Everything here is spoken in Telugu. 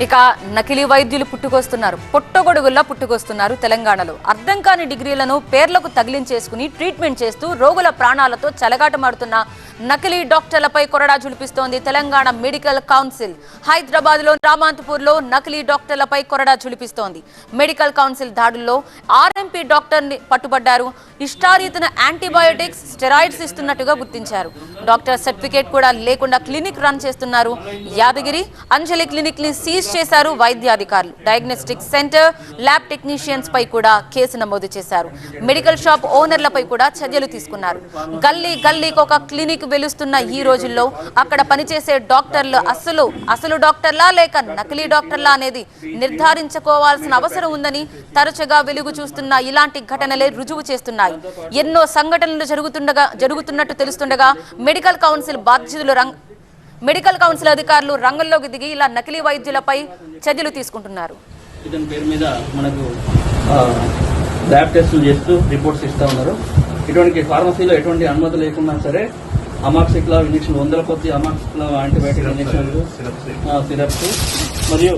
ఇక నకిలీ వైద్యులు పుట్టుకొస్తున్నారు, పుట్టగొడుగుల్లా పుట్టుకొస్తున్నారు తెలంగాణలో. అర్థం కాని డిగ్రీలను పేర్లకు తగిలించేసుకుని ట్రీట్మెంట్ చేస్తూ రోగుల ప్రాణాలతో చెలగాటమాడుతున్న నకిలీ డాక్టర్లపై కొరడా జులిపిస్తోంది తెలంగాణ మెడికల్ కౌన్సిల్. హైదరాబాద్లో రామాంతపూర్లో నకిలీ డాక్టర్లపై కొరడా జులిపిస్తోంది. మెడికల్ కౌన్సిల్ దాడుల్లో ఆర్ఎంపీ డాక్టర్ని పట్టుబడ్డారు. ఇష్టారీతన యాంటీబయోటిక్స్, స్టెరాయిడ్స్ ఇస్తున్నట్టుగా గుర్తించారు. డాక్టర్ సర్టిఫికేట్ కూడా లేకుండా క్లినిక్ రన్ చేస్తున్నారు. యాదగిరి, అంజలి క్లినిక్ ని సీజ్ చేశారు వైద్యాధికారులు. డయాగ్నోస్టిక్ సెంటర్, ల్యాబ్ టెక్నీషియన్స్ పై కూడా కేసు నమోదు చేశారు. మెడికల్ షాప్ ఓనర్లపై కూడా చర్యలు తీసుకున్నారు. గల్లీ గల్లీకి ఒక క్లినిక్ వెలుస్తున్న ఈ రోజుల్లో అక్కడ పనిచేసే డాక్టర్లు అసలు డాక్టర్లా లేక నకిలీ డాక్టర్లా అనేది నిర్ధారించుకోవాల్సిన అవసరం ఉందని తరచుగా వెలుగు చూస్తున్న ఇలాంటి ఘటనలే రుజువు చేస్తున్నాయి. ఎన్నో సంఘటనలు జరుగుతున్నట్టు తెలుస్తుండగా మెడికల్ కౌన్సిల్ అధికారులు రంగంలోకి దిగి ఇలా నకిలీ వైద్యులపై చర్యలు తీసుకుంటున్నారు. ఇతని పేరు మీద మనకు ల్యాబ్ టెస్టులు చేస్తూ రిపోర్ట్స్ ఇస్తా ఉన్నారు. ఇటువంటి ఫార్మసీలో ఎటువంటి అనుమతి లేకున్నా సరే అమాక్సిక్లావ్ ఇంజక్షన్, 100 కొద్ది అమాక్సిక్లావ్ యాంటీబయాటిక్ ఇంజక్షన్లు, సిరప్స్ మరియు